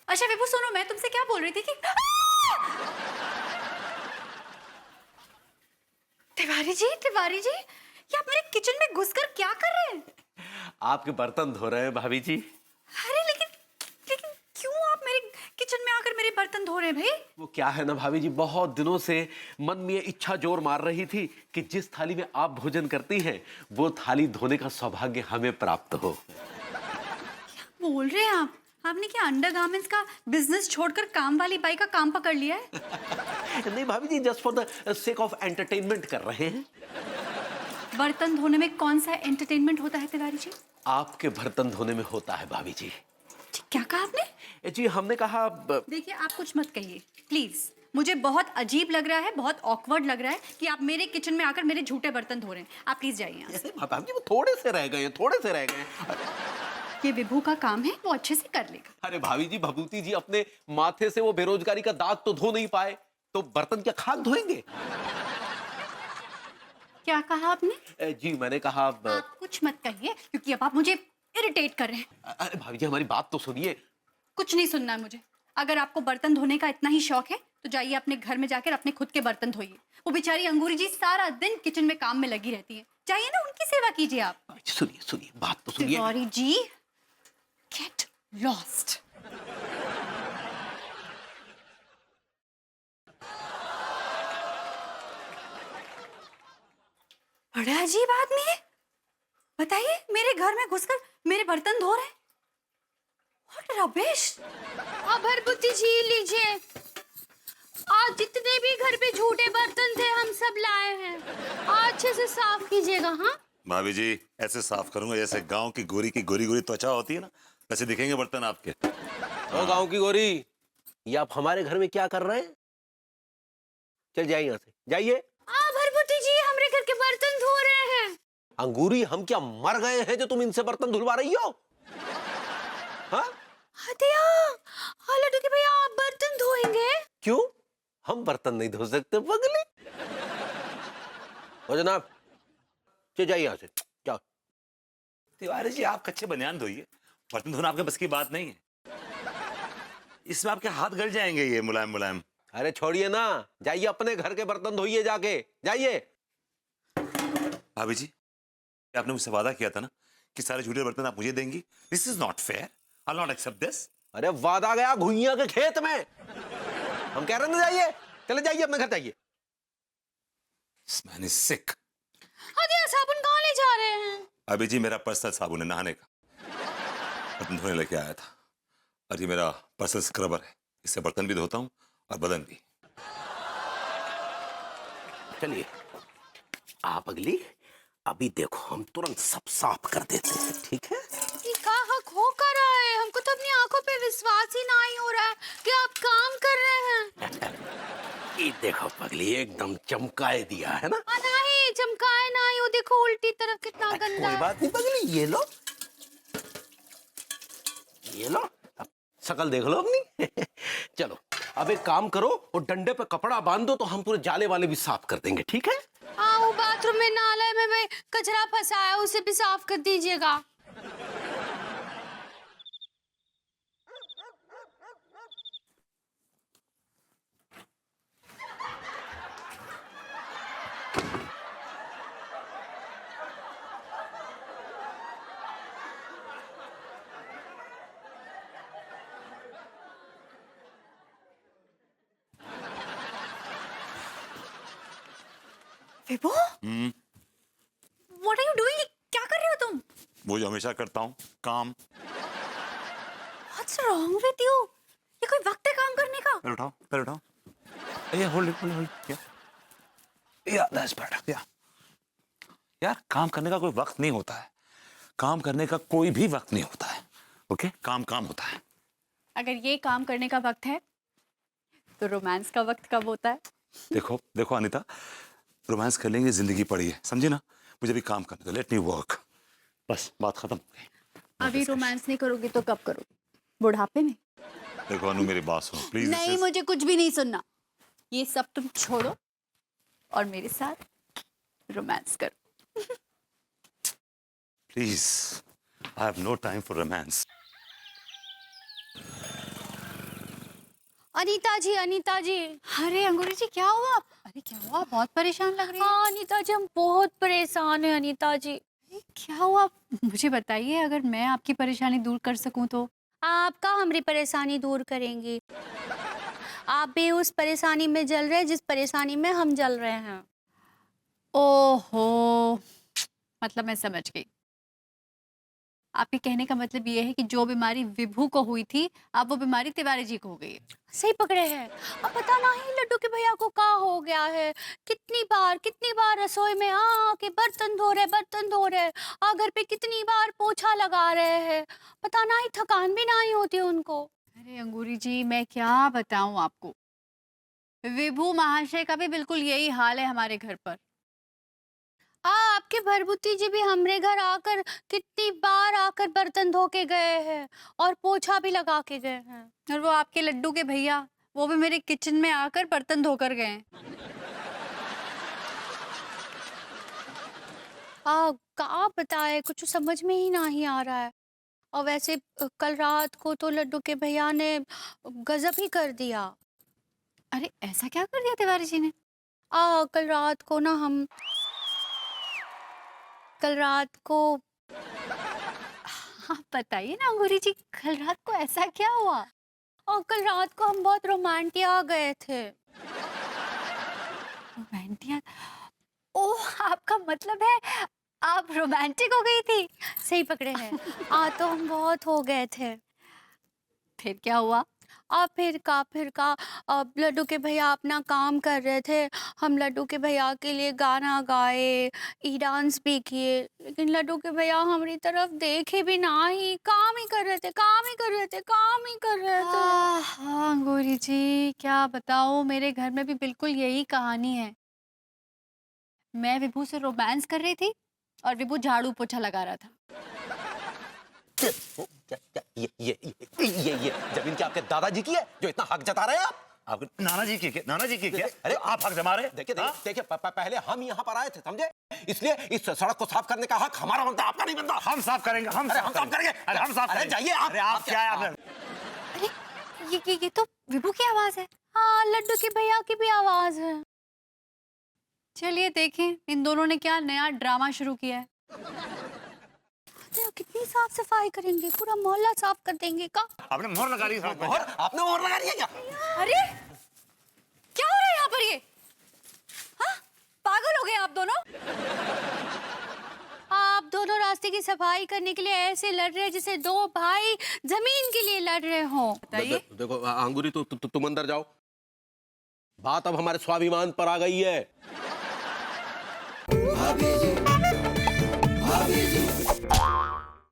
अच्छा विभू सुनो, मैं तुमसे क्या बोल रही थी कि तिवारी जी, ये आप मेरे किचन में घुसकर क्या कर रहे हैं? आपके बर्तन धो रहे हैं भाभी जी। अरे लेकिन लेकिन क्यों आप मेरे किचन में आकर मेरे बर्तन धो रहे हैं भाई? वो क्या है ना भाभी जी, बहुत दिनों से मन में ये इच्छा जोर मार रही थी कि जिस थाली में आप भोजन करती हैं वो थाली धोने का सौभाग्य हमें प्राप्त हो। बोल रहे हैं आप? आपने क्या अंडरगारमेंट्स का बिजनेस छोड़कर काम वाली बाई का काम पकड़ लिया है? नहीं भाभी जी, just for the sake of entertainment कर रहे हैं। बर्तन धोने में कौन सा एंटरटेनमेंट होता है तिवारी जी? आपके बर्तन धोने में होता है भाभी जी। क्या कहा आपने? जी हमने कहा देखिए आप कुछ मत कहिए प्लीज। मुझे बहुत अजीब लग रहा है, बहुत ऑकवर्ड लग रहा है कि आप मेरे किचन में आकर मेरे झूठे बर्तन धो रहे हैं। आप प्लीज जाइए यहाँ से। भाभी जी वो थोड़े से रह गए, थोड़े से रह गए। ये विभू का काम है, वो अच्छे से कर लेगा। अरे भाभी जी, भभूति जी अपने माथे से वो बेरोजगारी का दाग तो धो नहीं पाए, तो बर्तन क्या खाक धोएंगे? क्या कहा आपने? जी मैंने कहा आप कुछ मत कहिए क्योंकि अब आप मुझे इरिटेट कर रहे हैं। अरे भाभी जी हमारी बात तो सुनिए। कुछ नहीं सुनना है मुझे। अगर आपको बर्तन धोने का इतना ही शौक है तो जाइए अपने घर में जाकर अपने खुद के बर्तन धोइए। वो बेचारी अंगूरी जी सारा दिन किचन में काम में लगी रहती है, जाइए ना उनकी सेवा कीजिए आप। सुनिए सुनिए, बात तो सुनिए। Tiwari ji get lost. बड़ा अजीब आदमी है। बताइए मेरे घर में घुसकर मेरे बर्तन धो रहे हैं। What rubbish! अब भरभूति जी लीजिए। आज जितने भी घर पे झूठे बर्तन थे हम सब लाए हैं। आज अच्छे से साफ कीजिएगा। हाँ भाभी जी, ऐसे साफ करूंगा जैसे गांव की गोरी गोरी त्वचा होती है ना, वैसे दिखेंगे बर्तन आपके। ओ गांव की गोरी, ये आप हमारे घर में क्या कर रहे हैं? चल जाइए यहाँ से, जाइए। भरभूति जी हमारे घर के बर्तन धो रहे हैं। अंगूरी, हम क्या मर गए हैं जो तुम इनसे बर्तन धुलवा रही हो? हाँ? लड्डू के भैया आप बर्तन धोएंगे? क्यों? हम बर्तन नहीं धो सकते पगले? ओ जनाब, चल जाइए यहाँ से, जाओ। तिवारी जी आप कच्चे बनियान धोइए, बर्तन धोना आपके बस की बात नहीं है। इसमें आपके हाथ गल जाएंगे, ये मुलायम मुलायम। अरे छोड़िए ना, जाइए अपने घर के बर्तन धोइए जाके, जाइए। भाभी जी, आपने मुझसे वादा किया था ना कि सारे झूठे बर्तन आप मुझे देंगी। This is not fair, I will not accept this. अरे वादा गया घुइयां के खेत में। हम कह रहे हैं ना जाइए, चले जाइए अपने घर जाइए। This man is sick। साबुन कहाँ ले जा रहे हैं? अभी जी मेरा पर्सनल साबुन है नहाने का, बर्तन धोने लेके आया था। और ये मेरा पर्सनल स्क्रबर है, इससे बर्तन भी धोता हूँ और बदन भी। चलिए आप अगली, अभी देखो हम तुरंत सब साफ कर देते हैं, ठीक है? ये का हक हो कर रहा है? हमको तो अपनी आंखों पे विश्वास ही नहीं हो रहा है कि आप काम कर रहे हैं। ये देखो पगली, एकदम चमकाए दिया है ना? नहीं चमकाए नहीं, वो देखो उल्टी तरफ कितना गंदा कोई है। बात नहीं पगली, ये लो, ये लो, अब शकल देख लो अपनी। चलो अब एक काम करो, वो डंडे पे कपड़ा बांध दो तो हम पूरे जाले वाले भी साफ कर देंगे, ठीक है? हाँ वो बाथरूम में नाले में भी कचरा फंसा है, उसे भी साफ कर दीजिएगा। विभू, What are you doing? क्या कर रहे हो तुम? वो जो हमेशा करता हूँ, काम। What's wrong with you? ये कोई वक्त है काम करने का? पैर उठाओ, पैर उठाओ। ये होल्ड होल्ड या दैट्स बेटर। यार काम करने का कोई वक्त नहीं होता है, काम करने का कोई भी वक्त नहीं होता है। ओके, काम काम होता है। अगर ये काम करने का वक्त है तो रोमांस का वक्त कब होता है? देखो देखो अनीता, रोमांस कर लेंगे, जिंदगी पड़ी है, समझी ना? मुझे भी काम करने दो, लेट मी वर्क। बस बात खत्म हो गई। अभी रोमांस नहीं करोगी तो कब करोगी? बुढ़ापे में? देखो अनु मेरी बात सुनो प्लीज। नहीं, मुझे कुछ भी नहीं सुनना। ये सब तुम छोड़ो और मेरे साथ रोमांस करो। Please, I have no time for romance. Anita ji, Anita ji. अरे अंगूरी जी क्या हुआ? अरे क्या हुआ? बहुत परेशान लग रही है। हाँ अनीता जी, हम बहुत परेशान हैं अनीता जी। अरे, क्या हुआ? मुझे बताइए, अगर मैं आपकी परेशानी दूर कर सकूं तो। आपका हमारी परेशानी दूर करेंगी। आप भी उस परेशानी में जल रहे हैं जिस परेशानी में हम जल रहे हैं। ओहो, मतलब मैं समझ गई। आपके कहने का मतलब ये है कि जो बीमारी विभू को हुई थी, अब वो बीमारी तिवारी जी को हो गई है। सही पकड़े हैं। अब पता नहीं लड्डू के भैया को क्या हो गया है। कितनी बार रसोई में आके बर्तन धो रहे, और घर पे कितनी बार पोछा लगा रहे हैं। पता नहीं थकान भी नहीं होती उनको। अरे अंगूरी जी, मैं क्या बताऊं आपको, विभू महाशय का भी बिल्कुल यही हाल है हमारे घर पर। आपके भरभूति जी भी हमरे घर आकर कितनी बार आकर बर्तन धो के गए हैं और पोछा भी लगा के गए हैं। और वो आपके लड्डू के भैया, वो भी मेरे किचन में आकर बर्तन धोकर गए हैं। क्या बताए, कुछ समझ में ही नहीं आ रहा है। और वैसे कल रात को तो लड्डू के भैया ने गजब ही कर दिया। अरे ऐसा क्या कर दिया तिवारी जी ने? कल रात को ना हम कल रात को हाँ बताइए ना अंगूरी जी, कल रात को ऐसा क्या हुआ? कल रात को हम बहुत रोमांटिया गए थे। रोमांटिक? ओह, आपका मतलब है आप रोमांटिक हो गई थी? सही पकड़े हैं। तो हम बहुत हो गए थे। फिर क्या हुआ? फिर का अब लड्डू के भैया अपना काम कर रहे थे। हम लड्डू के भैया के लिए गाना गाए, ई डांस भी किए, लेकिन लड्डू के भैया हमारी तरफ देखे भी ना ही, काम ही कर रहे थे। हाँ अंगूरी जी, क्या बताऊँ, मेरे घर में भी बिल्कुल यही कहानी है। मैं विभू से रोमांस कर रही थी और विभू झाड़ू पोछा लगा रहा था। ये जमीन क्या आपके दादाजी की है जो इतना हक जता रहे हैं आप? आपके नाना जी की क्या? अरे आप हक जमा रहे हैं? देखिए पहले हम यहाँ पर आए थे, समझे? इसलिए इस सड़क को साफ करने का हक हमारा बनता है, आपका नहीं बनता। हम साफ करेंगे, हम साफ करेंगे। अरे हम साफ करेंगे। जाइए आप। अरे आप क्या है? अरे ये तो विभू की आवाज है। हाँ, लड्डू के भैया की भी आवाज है। चलिए देखें इन दोनों ने क्या नया ड्रामा शुरू किया है। कितनी साफ सफाई करेंगे, पूरा मोहल्ला साफ कर देंगे का। आपने मोहर लगा ली। आपने मोहर लगा दिया क्या? अरे क्या हो रहा है यहाँ पर ये? हाँ, पागल हो गए आप दोनों? आप दोनों रास्ते की सफाई करने के लिए ऐसे लड़ रहे हैं जैसे दो भाई जमीन के लिए लड़ रहे हो। बताइए। देखो अंगूरी, तुम अंदर जाओ। बात अब हमारे स्वाभिमान पर आ गई है। भाभी जी